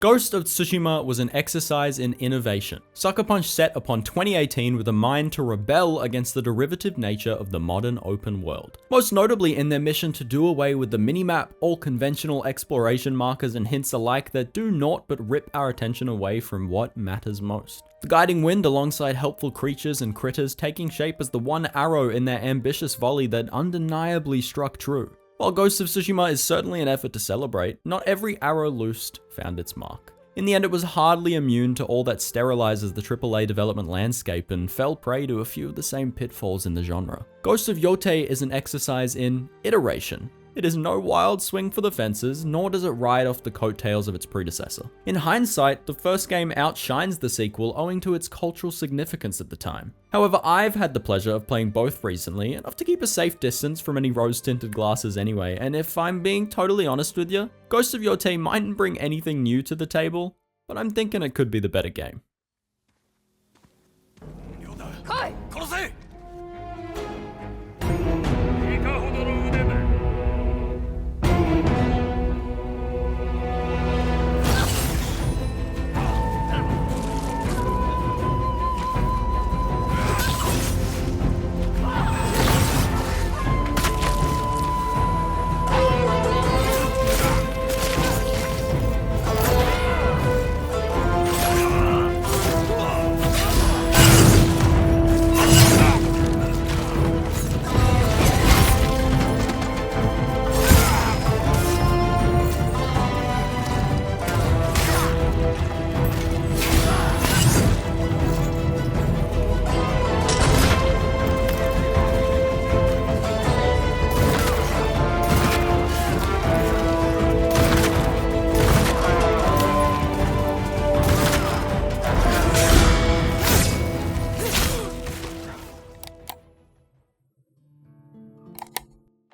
Ghost of Tsushima was an exercise in innovation. Sucker Punch set upon 2018 with a mind to rebel against the derivative nature of the modern open world. Most notably in their mission to do away with the minimap, all conventional exploration markers and hints alike that do naught but rip our attention away from what matters most. The guiding wind alongside helpful creatures and critters taking shape as the one arrow in their ambitious volley that undeniably struck true. While Ghost of Tsushima is certainly an effort to celebrate, not every arrow loosed found its mark. In the end, it was hardly immune to all that sterilizes the AAA development landscape and fell prey to a few of the same pitfalls in the genre. Ghost of Yotei is an exercise in iteration. It is no wild swing for the fences, nor does it ride off the coattails of its predecessor. In hindsight, the first game outshines the sequel owing to its cultural significance at the time. However, I've had the pleasure of playing both recently, enough to keep a safe distance from any rose-tinted glasses anyway, and if I'm being totally honest with you, Ghost of Yotei mightn't bring anything new to the table, but I'm thinking it could be the better game. Hi.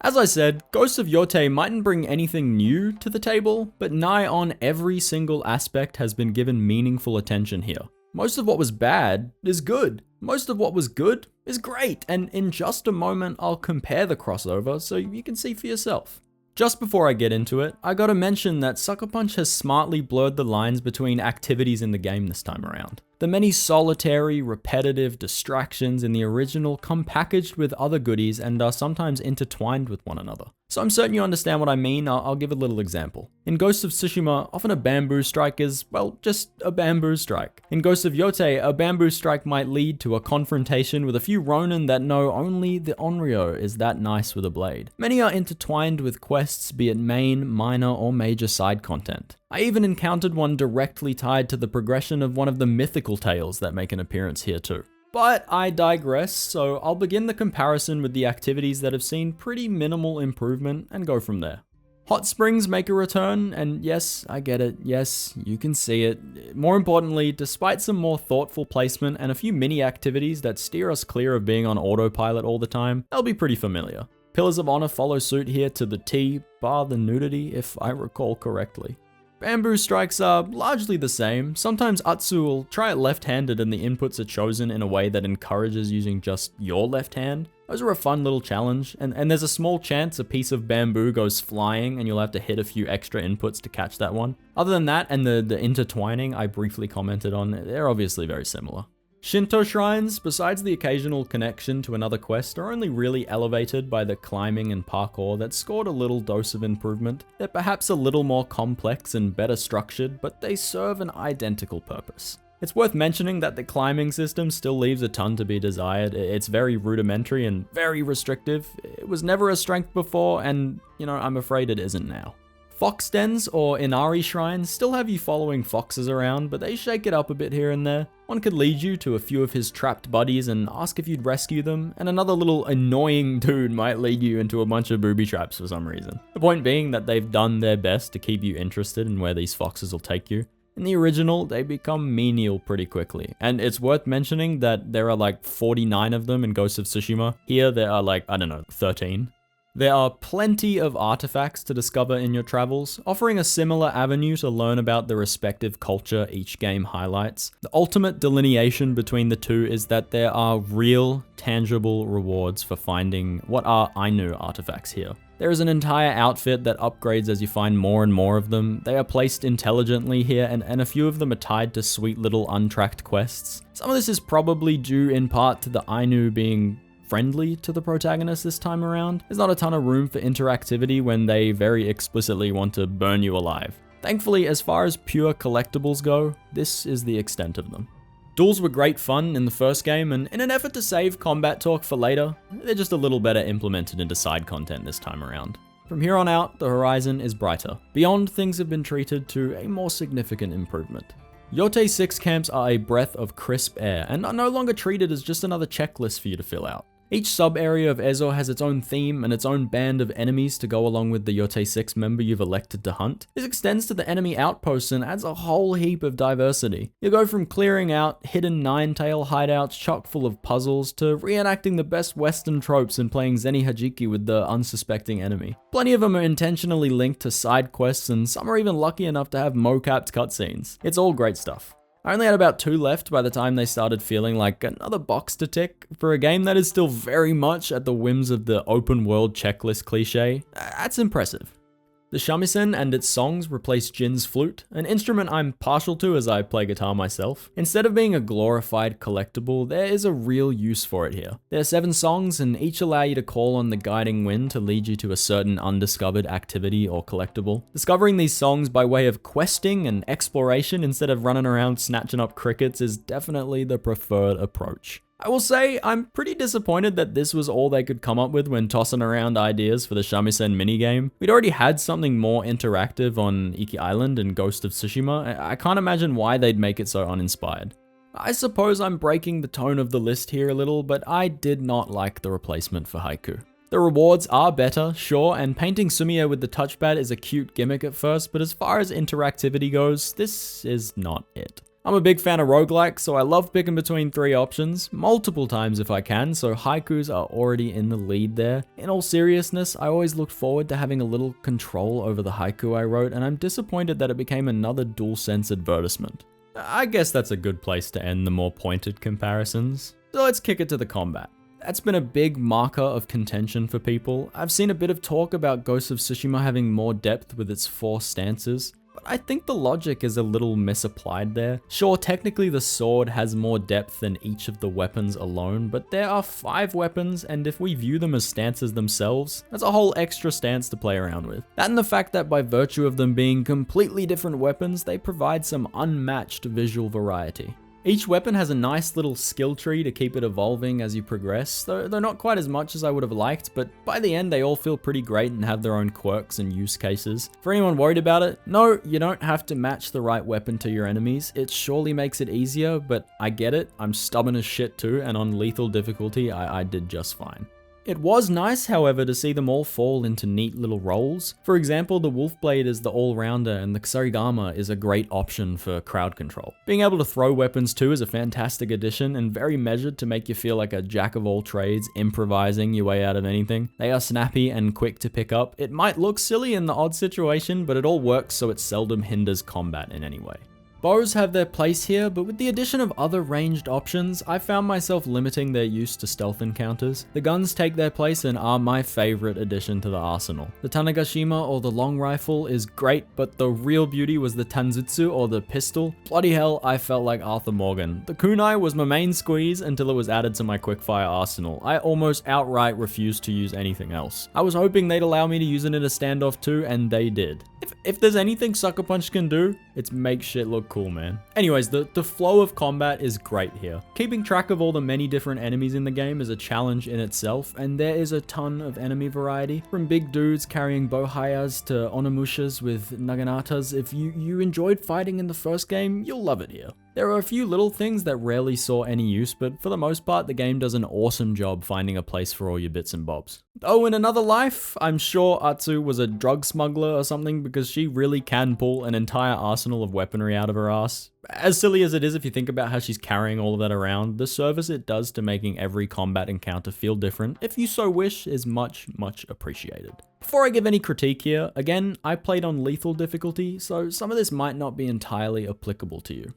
As I said, Ghost of Yotei mightn't bring anything new to the table, but nigh on every single aspect has been given meaningful attention here. Most of what was bad is good. Most of what was good is great, and in just a moment I'll compare the crossover so you can see for yourself. Just before I get into it, I gotta mention that Sucker Punch has smartly blurred the lines between activities in the game this time around. The many solitary, repetitive distractions in the original come packaged with other goodies and are sometimes intertwined with one another. So I'm certain you understand what I mean. I'll give a little example. In Ghost of Tsushima, often a bamboo strike is, well, just a bamboo strike. In Ghost of Yotei, a bamboo strike might lead to a confrontation with a few Ronin that know only the Onryo is that nice with a blade. Many are intertwined with quests, be it main, minor, or major side content. I even encountered one directly tied to the progression of one of the mythical tales that make an appearance here too. But I digress, so I'll begin the comparison with the activities that have seen pretty minimal improvement and go from there. Hot springs make a return, and yes, I get it, yes, you can see it. More importantly, despite some more thoughtful placement and a few mini activities that steer us clear of being on autopilot all the time, they'll be pretty familiar. Pillars of Honor follow suit here to the T, bar the nudity if I recall correctly. Bamboo strikes are largely the same. Sometimes Atsu will try it left-handed and the inputs are chosen in a way that encourages using just your left hand. Those are a fun little challenge, and there's a small chance a piece of bamboo goes flying and you'll have to hit a few extra inputs to catch that one. Other than that, and the intertwining I briefly commented on, they're obviously very similar. Shinto shrines, besides the occasional connection to another quest, are only really elevated by the climbing and parkour that scored a little dose of improvement. They're perhaps a little more complex and better structured, but they serve an identical purpose. It's worth mentioning that the climbing system still leaves a ton to be desired. It's very rudimentary and very restrictive. It was never a strength before, and, I'm afraid it isn't now. Fox dens or Inari shrines still have you following foxes around, but they shake it up a bit here and there. One could lead you to a few of his trapped buddies and ask if you'd rescue them, and another little annoying dude might lead you into a bunch of booby traps for some reason. The point being that they've done their best to keep you interested in where these foxes will take you. In the original, they become menial pretty quickly, and it's worth mentioning that there are like 49 of them in Ghost of Tsushima. Here there are 13. There are plenty of artifacts to discover in your travels, offering a similar avenue to learn about the respective culture each game highlights. The ultimate delineation between the two is that there are real, tangible rewards for finding what are Ainu artifacts here. There is an entire outfit that upgrades as you find more and more of them. They are placed intelligently here, and a few of them are tied to sweet little untracked quests. Some of this is probably due in part to the Ainu being friendly to the protagonist this time around. There's not a ton of room for interactivity when they very explicitly want to burn you alive. Thankfully, as far as pure collectibles go, this is the extent of them. Duels were great fun in the first game, and in an effort to save combat talk for later, they're just a little better implemented into side content this time around. From here on out, the horizon is brighter. Beyond, things have been treated to a more significant improvement. Yotei 6 camps are a breath of crisp air, and are no longer treated as just another checklist for you to fill out. Each sub-area of Ezo has its own theme and its own band of enemies to go along with the Yotei 6 member you've elected to hunt. This extends to the enemy outposts and adds a whole heap of diversity. You go from clearing out hidden nine-tail hideouts chock full of puzzles to reenacting the best Western tropes and playing Zeni Hajiki with the unsuspecting enemy. Plenty of them are intentionally linked to side quests, and some are even lucky enough to have mo-capped cutscenes. It's all great stuff. I only had about 2 left by the time they started feeling like another box to tick. For a game that is still very much at the whims of the open world checklist cliche, that's impressive. The shamisen and its songs replace Jin's flute, an instrument I'm partial to as I play guitar myself. Instead of being a glorified collectible, there is a real use for it here. There are 7 songs, and each allow you to call on the guiding wind to lead you to a certain undiscovered activity or collectible. Discovering these songs by way of questing and exploration instead of running around snatching up crickets is definitely the preferred approach. I will say, I'm pretty disappointed that this was all they could come up with when tossing around ideas for the shamisen minigame. We'd already had something more interactive on Iki Island and Ghost of Tsushima. I can't imagine why they'd make it so uninspired. I suppose I'm breaking the tone of the list here a little, but I did not like the replacement for Haiku. The rewards are better, sure, and painting Sumiya with the touchpad is a cute gimmick at first, but as far as interactivity goes, this is not it. I'm a big fan of roguelikes, so I love picking between 3 options, multiple times if I can, so haikus are already in the lead there. In all seriousness, I always looked forward to having a little control over the haiku I wrote, and I'm disappointed that it became another DualSense advertisement. I guess that's a good place to end the more pointed comparisons. So let's kick it to the combat. That's been a big marker of contention for people. I've seen a bit of talk about Ghost of Tsushima having more depth with its 4 stances. But I think the logic is a little misapplied there. Sure, technically the sword has more depth than each of the weapons alone, but there are 5 weapons, and if we view them as stances themselves, that's a whole extra stance to play around with. That and the fact that by virtue of them being completely different weapons, they provide some unmatched visual variety. Each weapon has a nice little skill tree to keep it evolving as you progress, though not quite as much as I would have liked, but by the end they all feel pretty great and have their own quirks and use cases. For anyone worried about it, no, you don't have to match the right weapon to your enemies. It surely makes it easier, but I get it, I'm stubborn as shit too, and on lethal difficulty I did just fine. It was nice, however, to see them all fall into neat little roles. For example, the Wolfblade is the all-rounder and the Kusarigama is a great option for crowd control. Being able to throw weapons too is a fantastic addition and very measured to make you feel like a jack of all trades, improvising your way out of anything. They are snappy and quick to pick up. It might look silly in the odd situation, but it all works so it seldom hinders combat in any way. Bows have their place here, but with the addition of other ranged options, I found myself limiting their use to stealth encounters. The guns take their place and are my favorite addition to the arsenal. The Tanegashima or the long rifle is great, but the real beauty was the Tanzutsu or the pistol. Bloody hell, I felt like Arthur Morgan. The kunai was my main squeeze until it was added to my quickfire arsenal. I almost outright refused to use anything else. I was hoping they'd allow me to use it in a standoff too, and they did. If there's anything Sucker Punch can do, it's make shit look cool, man. Anyways, the flow of combat is great here. Keeping track of all the many different enemies in the game is a challenge in itself, and there is a ton of enemy variety. From big dudes carrying bohayas to onomushas with naganatas. If you enjoyed fighting in the first game, you'll love it here. There are a few little things that rarely saw any use, but for the most part, the game does an awesome job finding a place for all your bits and bobs. Oh, in another life, I'm sure Atsu was a drug smuggler or something because she really can pull an entire arsenal of weaponry out of her ass. As silly as it is if you think about how she's carrying all of that around, the service it does to making every combat encounter feel different, if you so wish, is much, much appreciated. Before I give any critique here, again, I played on lethal difficulty, so some of this might not be entirely applicable to you.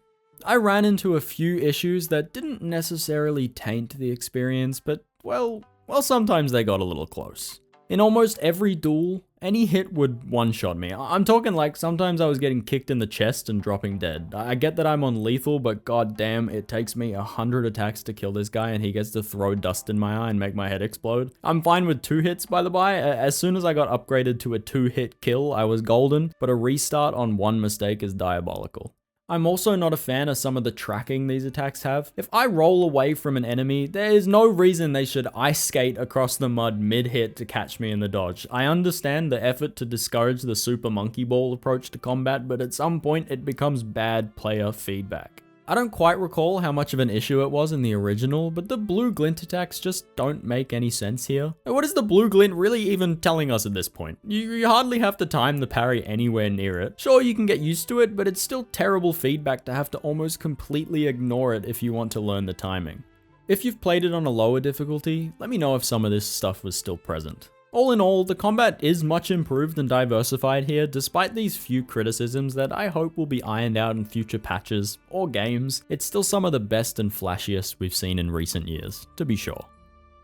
I ran into a few issues that didn't necessarily taint the experience, but well, sometimes they got a little close. In almost every duel, any hit would one-shot me. I'm talking like sometimes I was getting kicked in the chest and dropping dead. I get that I'm on lethal, but goddamn, it takes me 100 attacks to kill this guy and he gets to throw dust in my eye and make my head explode. I'm fine with 2 hits, by the by. As soon as I got upgraded to a 2-hit kill, I was golden, but a restart on 1 mistake is diabolical. I'm also not a fan of some of the tracking these attacks have. If I roll away from an enemy, there is no reason they should ice skate across the mud mid-hit to catch me in the dodge. I understand the effort to discourage the super monkey ball approach to combat, but at some point it becomes bad player feedback. I don't quite recall how much of an issue it was in the original, but the blue glint attacks just don't make any sense here. What is the blue glint really even telling us at this point? You hardly have to time the parry anywhere near it. Sure, you can get used to it, but it's still terrible feedback to have to almost completely ignore it if you want to learn the timing. If you've played it on a lower difficulty, let me know if some of this stuff was still present. All in all, the combat is much improved and diversified here, despite these few criticisms that I hope will be ironed out in future patches or games. It's still some of the best and flashiest we've seen in recent years, to be sure.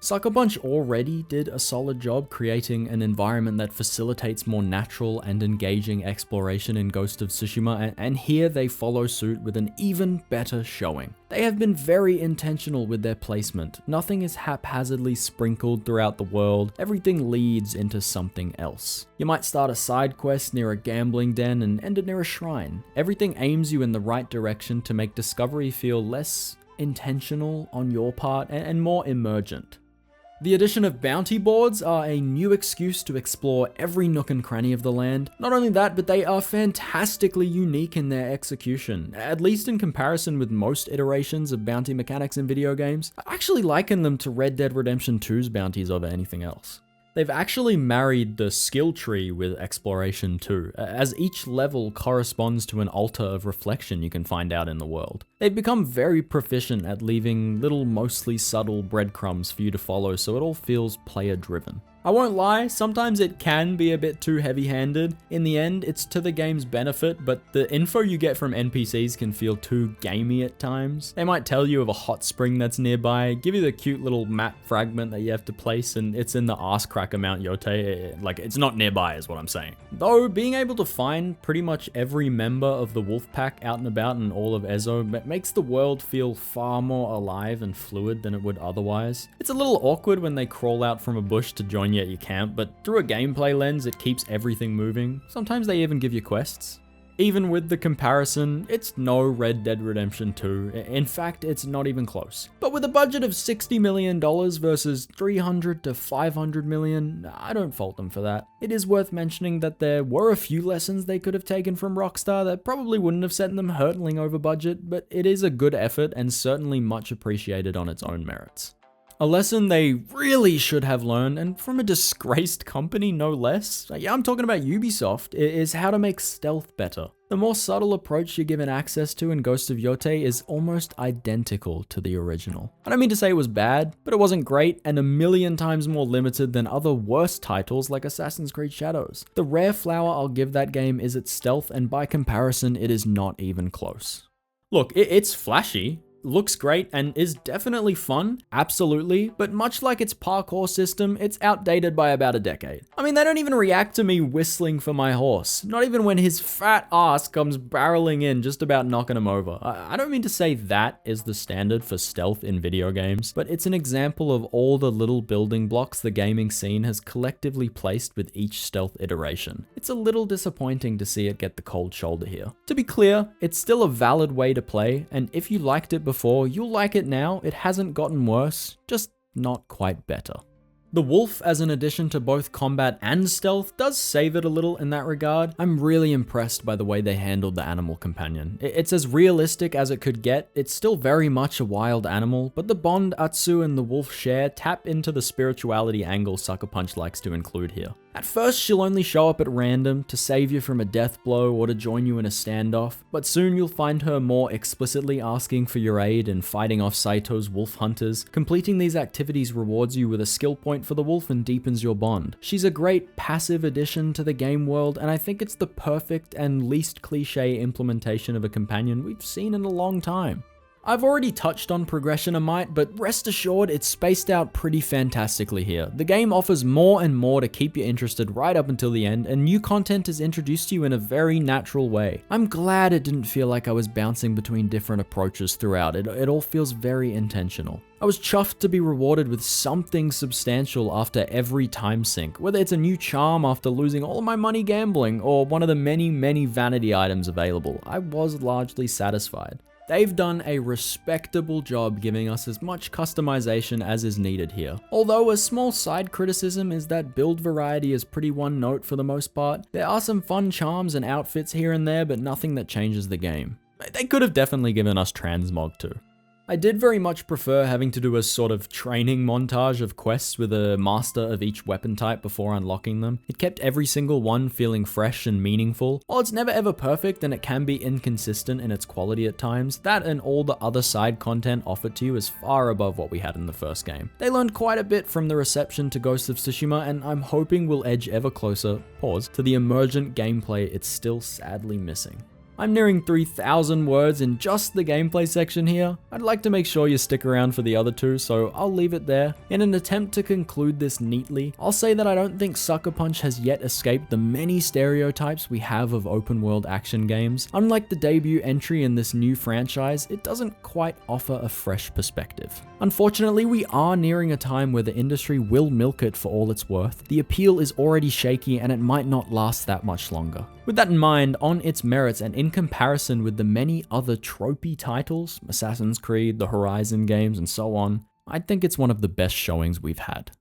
Sucker Punch already did a solid job creating an environment that facilitates more natural and engaging exploration in Ghost of Tsushima, and here they follow suit with an even better showing. They have been very intentional with their placement. Nothing is haphazardly sprinkled throughout the world. Everything leads into something else. You might start a side quest near a gambling den and end it near a shrine. Everything aims you in the right direction to make discovery feel less intentional on your part and more emergent. The addition of bounty boards are a new excuse to explore every nook and cranny of the land. Not only that, but they are fantastically unique in their execution, at least in comparison with most iterations of bounty mechanics in video games. I actually liken them to Red Dead Redemption 2's bounties over anything else. They've actually married the skill tree with exploration too, as each level corresponds to an altar of reflection you can find out in the world. They've become very proficient at leaving little mostly subtle breadcrumbs for you to follow, so it all feels player driven. I won't lie, sometimes it can be a bit too heavy-handed. In the end, it's to the game's benefit, but the info you get from NPCs can feel too gamey at times. They might tell you of a hot spring that's nearby, give you the cute little map fragment that you have to place, and it's in the ass cracker Mount Yotei. Like, it's not nearby is what I'm saying. Though, being able to find pretty much every member of the wolf pack out and about in all of Ezo makes the world feel far more alive and fluid than it would otherwise. It's a little awkward when they crawl out from a bush to join you at your camp, but through a gameplay lens, it keeps everything moving. Sometimes they even give you quests. Even with the comparison, it's no Red Dead Redemption 2. In fact, it's not even close. But with a budget of $60 million versus $300 to $500 million, I don't fault them for that. It is worth mentioning that there were a few lessons they could have taken from Rockstar that probably wouldn't have sent them hurtling over budget, but it is a good effort and certainly much appreciated on its own merits. A lesson they really should have learned, and from a disgraced company no less, yeah, I'm talking about Ubisoft, is how to make stealth better. The more subtle approach you're given access to in Ghost of Yotei is almost identical to the original. I don't mean to say it was bad, but it wasn't great and a million times more limited than other worse titles like Assassin's Creed Shadows. The rare flower I'll give that game is its stealth, and by comparison, it is not even close. Look, it's flashy. Looks great and is definitely fun, absolutely, but much like its parkour system, it's outdated by about a decade. I mean, they don't even react to me whistling for my horse, not even when his fat ass comes barreling in just about knocking him over. I don't mean to say that is the standard for stealth in video games, but it's an example of all the little building blocks the gaming scene has collectively placed with each stealth iteration. It's a little disappointing to see it get the cold shoulder here. To be clear, it's still a valid way to play, and if you liked it before, you'll like it now. It hasn't gotten worse, just not quite better. The wolf, as an addition to both combat and stealth, does save it a little in that regard. I'm really impressed by the way they handled the animal companion. It's as realistic as it could get. It's still very much a wild animal, but the bond Atsu and the wolf share tap into the spirituality angle Sucker Punch likes to include here. At first, she'll only show up at random to save you from a death blow or to join you in a standoff, but soon you'll find her more explicitly asking for your aid in fighting off Saito's wolf hunters. Completing these activities rewards you with a skill point for the wolf and deepens your bond. She's a great passive addition to the game world, and I think it's the perfect and least cliche implementation of a companion we've seen in a long time. I've already touched on progression a mite, but rest assured it's spaced out pretty fantastically here. The game offers more and more to keep you interested right up until the end, and new content is introduced to you in a very natural way. I'm glad it didn't feel like I was bouncing between different approaches throughout. It all feels very intentional. I was chuffed to be rewarded with something substantial after every time sink, whether it's a new charm after losing all of my money gambling, or one of the many vanity items available. I was largely satisfied. They've done a respectable job giving us as much customization as is needed here. Although a small side criticism is that build variety is pretty one note for the most part. There are some fun charms and outfits here and there, but nothing that changes the game. They could have definitely given us transmog too. I did very much prefer having to do a sort of training montage of quests with a master of each weapon type before unlocking them. It kept every single one feeling fresh and meaningful. While it's never ever perfect and it can be inconsistent in its quality at times, that and all the other side content offered to you is far above what we had in the first game. They learned quite a bit from the reception to Ghost of Tsushima, and I'm hoping we'll edge ever closer, to the emergent gameplay it's still sadly missing. I'm nearing 3,000 words in just the gameplay section here. I'd like to make sure you stick around for the other two, so I'll leave it there. In an attempt to conclude this neatly, I'll say that I don't think Sucker Punch has yet escaped the many stereotypes we have of open world action games. Unlike the debut entry in this new franchise, it doesn't quite offer a fresh perspective. Unfortunately, we are nearing a time where the industry will milk it for all it's worth. The appeal is already shaky and it might not last that much longer. With that in mind, on its merits and in comparison with the many other tropey titles, Assassin's Creed, the Horizon games, and so on, I think it's one of the best showings we've had.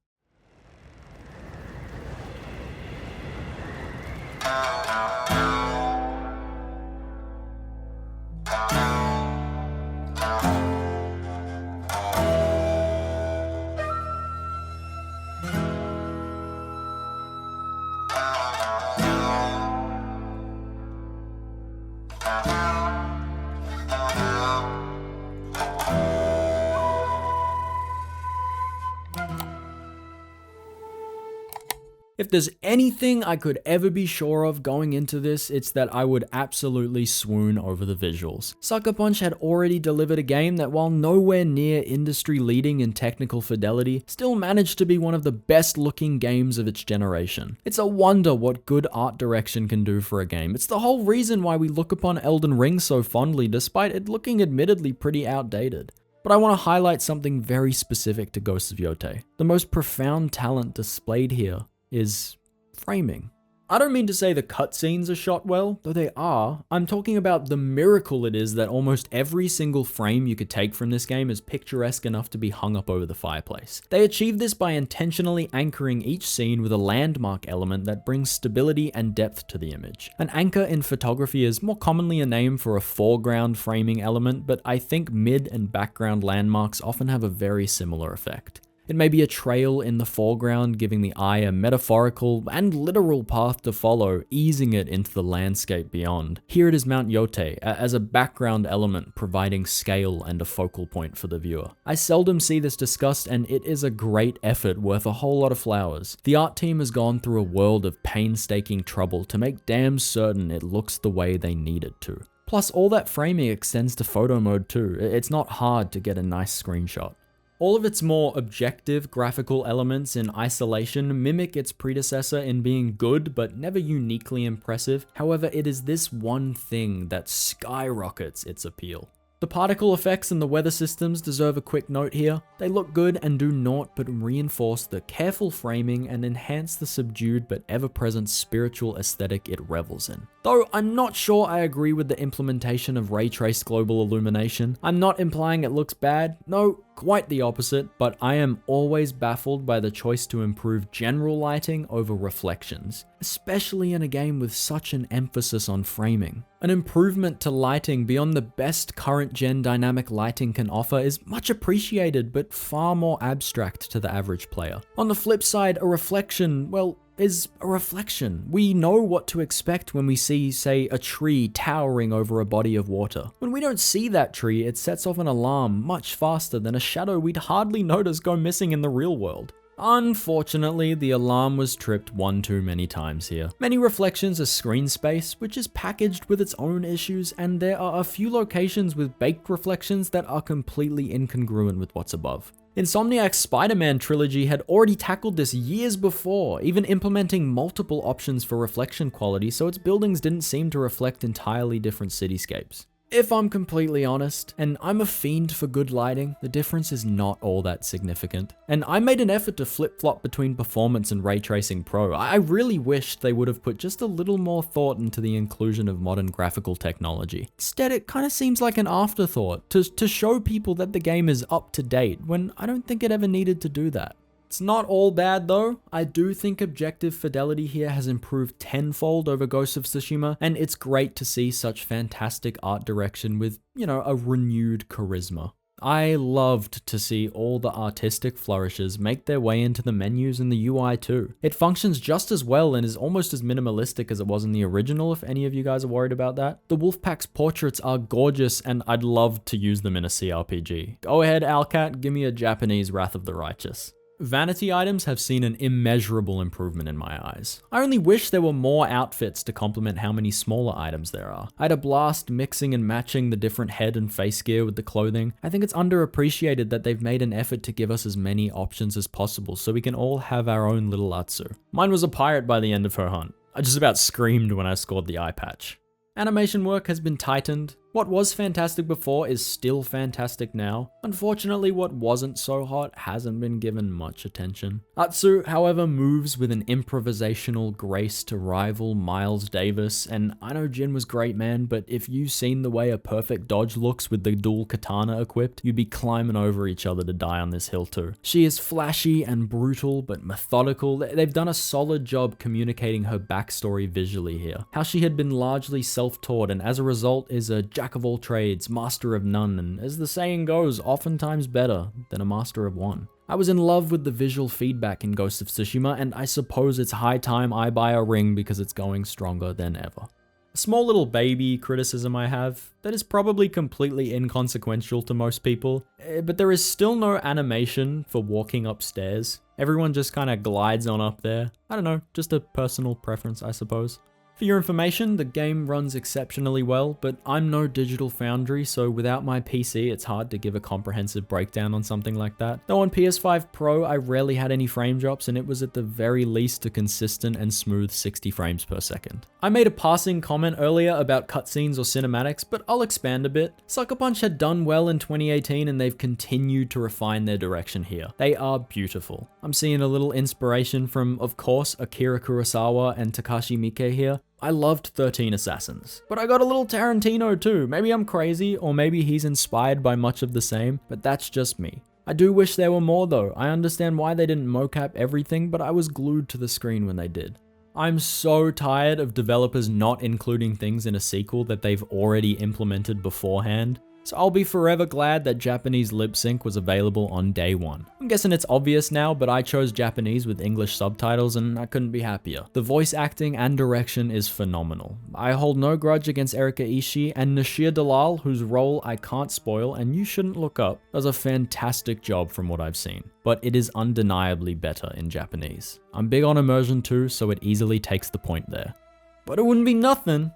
If there's anything I could ever be sure of going into this, it's that I would absolutely swoon over the visuals. Sucker Punch had already delivered a game that, while nowhere near industry leading in technical fidelity, still managed to be one of the best looking games of its generation. It's a wonder what good art direction can do for a game. It's the whole reason why we look upon Elden Ring so fondly, despite it looking admittedly pretty outdated. But I want to highlight something very specific to Ghost of Yotei. The most profound talent displayed here is framing. I don't mean to say the cutscenes are shot well, though they are. I'm talking about the miracle it is that almost every single frame you could take from this game is picturesque enough to be hung up over the fireplace. They achieve this by intentionally anchoring each scene with a landmark element that brings stability and depth to the image. An anchor in photography is more commonly a name for a foreground framing element, but I think mid and background landmarks often have a very similar effect. It may be a trail in the foreground, giving the eye a metaphorical and literal path to follow, easing it into the landscape beyond. Here it is Mount Yotei, as a background element, providing scale and a focal point for the viewer. I seldom see this discussed, and it is a great effort worth a whole lot of flowers. The art team has gone through a world of painstaking trouble to make damn certain it looks the way they need it to. Plus, all that framing extends to photo mode too. It's not hard to get a nice screenshot. All of its more objective graphical elements in isolation mimic its predecessor in being good but never uniquely impressive. However, it is this one thing that skyrockets its appeal. The particle effects and the weather systems deserve a quick note here. They look good and do naught but reinforce the careful framing and enhance the subdued but ever-present spiritual aesthetic it revels in. Though I'm not sure I agree with the implementation of ray-traced global illumination. I'm not implying it looks bad, no, quite the opposite, but I am always baffled by the choice to improve general lighting over reflections, especially in a game with such an emphasis on framing. An improvement to lighting beyond the best current-gen dynamic lighting can offer is much appreciated, but far more abstract to the average player. On the flip side, a reflection, well, is a reflection. We know what to expect when we see, say, a tree towering over a body of water. When we don't see that tree, it sets off an alarm much faster than a shadow we'd hardly notice go missing in the real world. Unfortunately, the alarm was tripped one too many times here. Many reflections are screen space, which is packaged with its own issues, and there are a few locations with baked reflections that are completely incongruent with what's above. Insomniac's Spider-Man trilogy had already tackled this years before, even implementing multiple options for reflection quality so its buildings didn't seem to reflect entirely different cityscapes. If I'm completely honest, and I'm a fiend for good lighting, the difference is not all that significant. And I made an effort to flip-flop between Performance and Ray Tracing Pro. I really wished they would have put just a little more thought into the inclusion of modern graphical technology. Instead, it kind of seems like an afterthought to show people that the game is up to date, when I don't think it ever needed to do that. It's not all bad though. I do think objective fidelity here has improved tenfold over Ghost of Tsushima, and it's great to see such fantastic art direction with, a renewed charisma. I loved to see all the artistic flourishes make their way into the menus and the UI too. It functions just as well and is almost as minimalistic as it was in the original, if any of you guys are worried about that. The Wolfpack's portraits are gorgeous and I'd love to use them in a CRPG. Go ahead, Alcat, give me a Japanese Wrath of the Righteous. Vanity items have seen an immeasurable improvement in my eyes. I only wish there were more outfits to complement how many smaller items there are. I had a blast mixing and matching the different head and face gear with the clothing. I think it's underappreciated that they've made an effort to give us as many options as possible so we can all have our own little Atsu. Mine was a pirate by the end of her hunt. I just about screamed when I scored the eye patch. Animation work has been tightened. What was fantastic before is still fantastic now. Unfortunately, what wasn't so hot hasn't been given much attention. Atsu, however, moves with an improvisational grace to rival Miles Davis, and I know Jin was great, man, but if you've seen the way a perfect dodge looks with the dual katana equipped, you'd be climbing over each other to die on this hill too. She is flashy and brutal, but methodical. They've done a solid job communicating her backstory visually here. How she had been largely self-taught and as a result is a jack of all trades, master of none, and as the saying goes, oftentimes better than a master of one. I was in love with the visual feedback in Ghost of Tsushima, and I suppose it's high time I buy a ring because it's going stronger than ever. A small little baby criticism I have, that is probably completely inconsequential to most people, but there is still no animation for walking upstairs. Everyone just kind of glides on up there. I don't know, just a personal preference, I suppose. For your information, the game runs exceptionally well, but I'm no digital foundry, so without my PC, it's hard to give a comprehensive breakdown on something like that. Though on PS5 Pro, I rarely had any frame drops, and it was at the very least a consistent and smooth 60 frames per second. I made a passing comment earlier about cutscenes or cinematics, but I'll expand a bit. Sucker Punch had done well in 2018, and they've continued to refine their direction here. They are beautiful. I'm seeing a little inspiration from, of course, Akira Kurosawa and Takashi Miike here. I loved 13 Assassins, but I got a little Tarantino too. Maybe I'm crazy, or maybe he's inspired by much of the same, but that's just me. I do wish there were more though. I understand why they didn't mocap everything, but I was glued to the screen when they did. I'm so tired of developers not including things in a sequel that they've already implemented beforehand. So I'll be forever glad that Japanese lip sync was available on day one. I'm guessing it's obvious now, but I chose Japanese with English subtitles and I couldn't be happier. The voice acting and direction is phenomenal. I hold no grudge against Erika Ishii, and Nashir Dalal, whose role I can't spoil and you shouldn't look up, does a fantastic job from what I've seen. But it is undeniably better in Japanese. I'm big on immersion too, so it easily takes the point there. But it wouldn't be nothing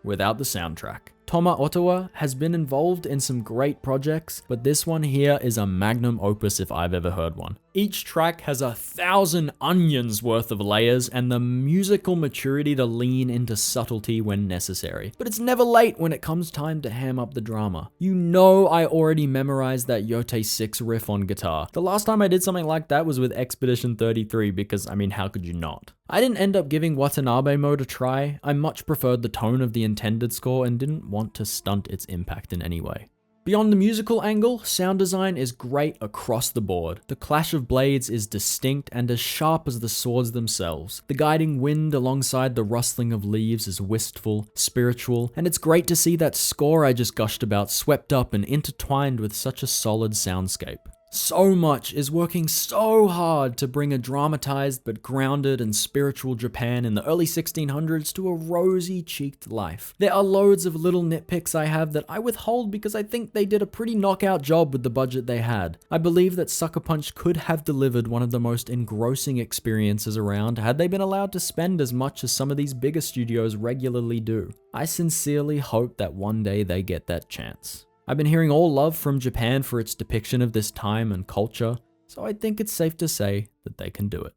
without the soundtrack. Toma Ottawa has been involved in some great projects, but this one here is a magnum opus if I've ever heard one. Each track has 1,000 onions worth of layers and the musical maturity to lean into subtlety when necessary. But it's never late when it comes time to ham up the drama. You know I already memorized that Yotei 6 riff on guitar. The last time I did something like that was with Expedition 33 because, I mean, how could you not? I didn't end up giving Watanabe mode a try. I much preferred the tone of the intended score and didn't want to stunt its impact in any way. Beyond the musical angle, sound design is great across the board. The clash of blades is distinct and as sharp as the swords themselves. The guiding wind alongside the rustling of leaves is wistful, spiritual, and it's great to see that score I just gushed about swept up and intertwined with such a solid soundscape. So much is working so hard to bring a dramatized but grounded and spiritual Japan in the early 1600s to a rosy-cheeked life. There are loads of little nitpicks I have that I withhold because I think they did a pretty knockout job with the budget they had. I believe that Sucker Punch could have delivered one of the most engrossing experiences around had they been allowed to spend as much as some of these bigger studios regularly do. I sincerely hope that one day they get that chance. I've been hearing all love from Japan for its depiction of this time and culture, so I think it's safe to say that they can do it.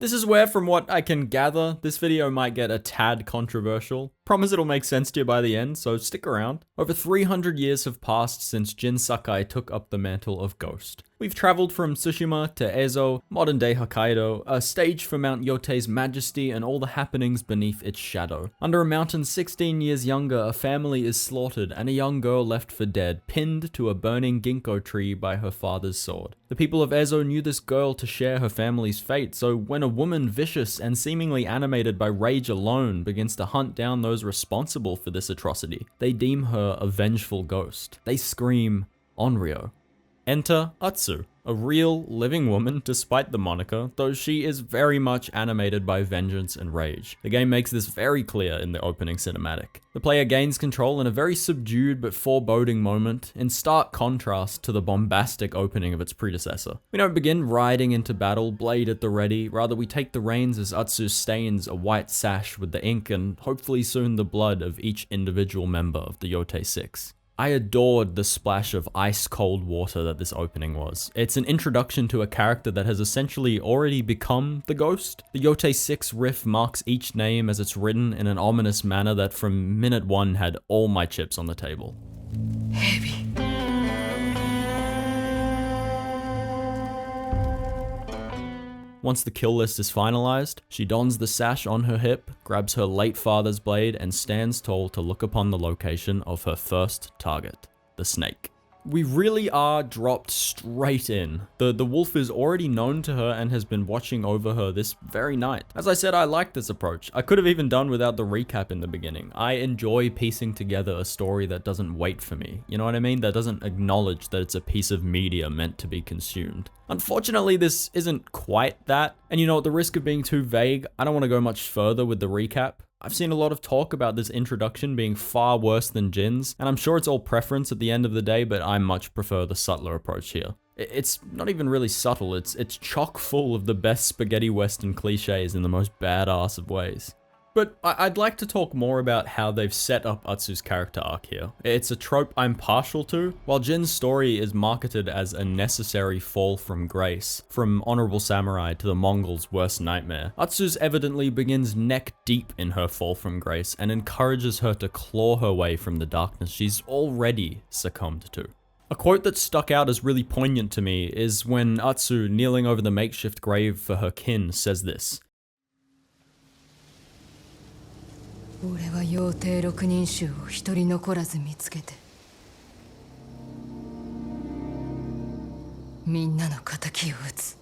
This is where, from what I can gather, this video might get a tad controversial. Promise it'll make sense to you by the end, so stick around. Over 300 years have passed since Jin Sakai took up the mantle of Ghost. We've traveled from Tsushima to Ezo, modern-day Hokkaido, a stage for Mount Yotei's majesty and all the happenings beneath its shadow. Under a mountain 16 years younger, a family is slaughtered and a young girl left for dead, pinned to a burning ginkgo tree by her father's sword. The people of Ezo knew this girl to share her family's fate, so when a woman vicious and seemingly animated by rage alone begins to hunt down those responsible for this atrocity, they deem her a vengeful ghost. They scream, "Onryo." Enter Atsu, a real, living woman despite the moniker, though she is very much animated by vengeance and rage. The game makes this very clear in the opening cinematic. The player gains control in a very subdued but foreboding moment, in stark contrast to the bombastic opening of its predecessor. We don't begin riding into battle, blade at the ready, rather we take the reins as Atsu stains a white sash with the ink and hopefully soon the blood of each individual member of the Yotei 6. I adored the splash of ice-cold water that this opening was. It's an introduction to a character that has essentially already become the Ghost. The Yotei 6 riff marks each name as it's written in an ominous manner that from minute one had all my chips on the table. Heavy. Once the kill list is finalized, she dons the sash on her hip, grabs her late father's blade, and stands tall to look upon the location of her first target, the snake. We really are dropped straight in. The wolf is already known to her and has been watching over her this very night. As I said, I like this approach. I could have even done without the recap in the beginning. I enjoy piecing together a story that doesn't wait for me. You know what I mean? That doesn't acknowledge that it's a piece of media meant to be consumed. Unfortunately, this isn't quite that. And you know, at the risk of being too vague, I don't want to go much further with the recap. I've seen a lot of talk about this introduction being far worse than Jin's, and I'm sure it's all preference at the end of the day, but I much prefer the subtler approach here. It's not even really subtle, it's chock full of the best spaghetti western cliches in the most badass of ways. But I'd like to talk more about how they've set up Atsu's character arc here. It's a trope I'm partial to. While Jin's story is marketed as a necessary fall from grace, from honorable samurai to the Mongol's worst nightmare, Atsu's evidently begins neck deep in her fall from grace and encourages her to claw her way from the darkness she's already succumbed to. A quote that stuck out as really poignant to me is when Atsu, kneeling over the makeshift grave for her kin, says this. 俺は妖帝6人衆を一人残らず見つけてみんなの仇を討つ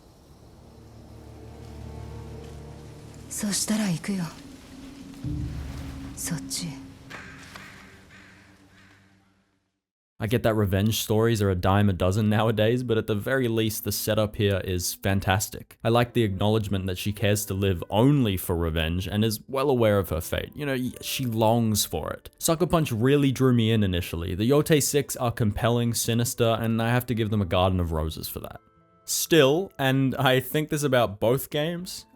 そしたら行くよそっちへ I get that revenge stories are a dime a dozen nowadays, but at the very least, the setup here is fantastic. I like the acknowledgement that she cares to live only for revenge and is well aware of her fate. You know, she longs for it. Sucker Punch really drew me in initially. The Yotei 6 are compelling, sinister, and I have to give them a garden of roses for that. Still, and I think this about both games,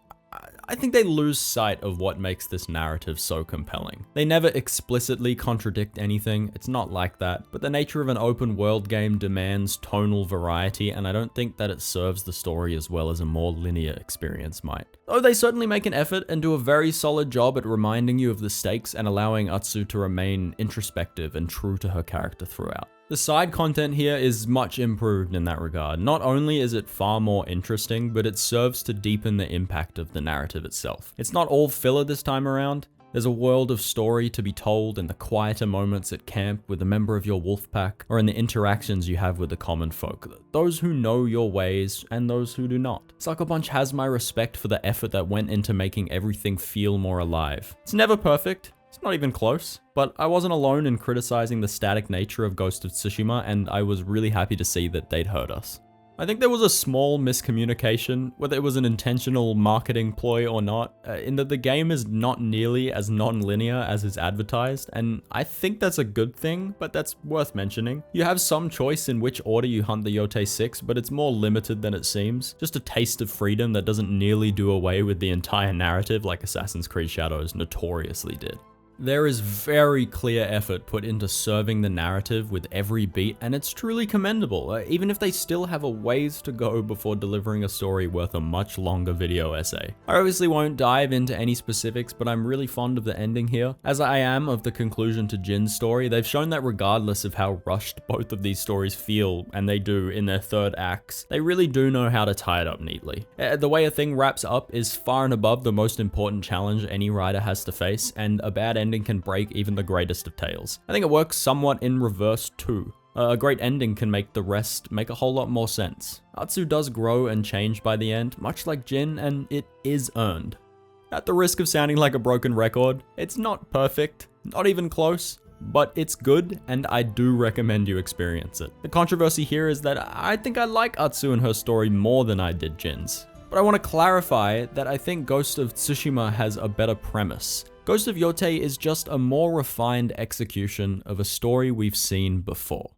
I think they lose sight of what makes this narrative so compelling. They never explicitly contradict anything, it's not like that, but the nature of an open world game demands tonal variety, and I don't think that it serves the story as well as a more linear experience might. Though they certainly make an effort and do a very solid job at reminding you of the stakes and allowing Atsu to remain introspective and true to her character throughout. The side content here is much improved in that regard. Not only is it far more interesting, but it serves to deepen the impact of the narrative itself. It's not all filler this time around. There's a world of story to be told in the quieter moments at camp with a member of your wolf pack, or in the interactions you have with the common folk, those who know your ways and those who do not. Sucker Punch has my respect for the effort that went into making everything feel more alive. It's never perfect. It's not even close, but I wasn't alone in criticizing the static nature of Ghost of Tsushima, and I was really happy to see that they'd heard us. I think there was a small miscommunication, whether it was an intentional marketing ploy or not, in that the game is not nearly as non-linear as is advertised, and I think that's a good thing, but that's worth mentioning. You have some choice in which order you hunt the Yotei 6, but it's more limited than it seems. Just a taste of freedom that doesn't nearly do away with the entire narrative like Assassin's Creed Shadows notoriously did. There is very clear effort put into serving the narrative with every beat, and it's truly commendable, even if they still have a ways to go before delivering a story worth a much longer video essay. I obviously won't dive into any specifics, but I'm really fond of the ending here, as I am of the conclusion to Jin's story. They've shown that regardless of how rushed both of these stories feel, and they do in their third acts, they really do know how to tie it up neatly. The way a thing wraps up is far and above the most important challenge any writer has to face, and a bad ending can break even the greatest of tales. I think it works somewhat in reverse too. A great ending can make the rest make a whole lot more sense. Atsu does grow and change by the end, much like Jin, and it is earned. At the risk of sounding like a broken record, it's not perfect, not even close, but it's good, and I do recommend you experience it. The controversy here is that I think I like Atsu and her story more than I did Jin's. But I want to clarify that I think Ghost of Tsushima has a better premise. Ghost of Yotei is just a more refined execution of a story we've seen before.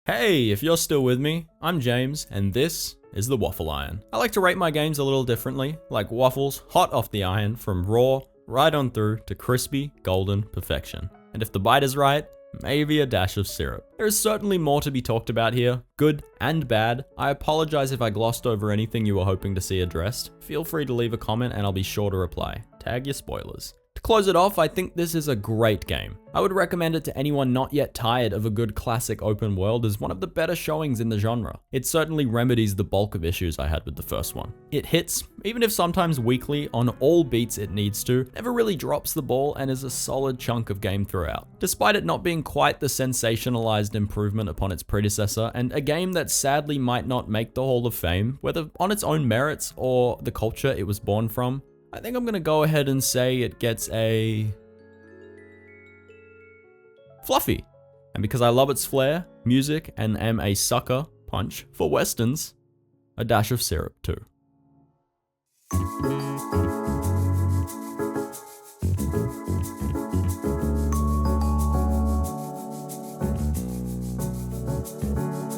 Hey, if you're still with me, I'm James, and this is TheWaffleIron. I like to rate my games a little differently, like waffles hot off the iron from raw right on through to crispy, golden perfection. And if the bite is right, maybe a dash of syrup. There is certainly more to be talked about here, good and bad. I apologize if I glossed over anything you were hoping to see addressed. Feel free to leave a comment and I'll be sure to reply. Tag your spoilers. To close it off, I think this is a great game. I would recommend it to anyone not yet tired of a good classic open world as one of the better showings in the genre. It certainly remedies the bulk of issues I had with the first one. It hits, even if sometimes weakly, on all beats it needs to, never really drops the ball, and is a solid chunk of game throughout. Despite it not being quite the sensationalized improvement upon its predecessor, and a game that sadly might not make the Hall of Fame, whether on its own merits or the culture it was born from, I think I'm gonna go ahead and say it gets a fluffy. And because I love its flair, music, and am a sucker punch for westerns, a dash of syrup too.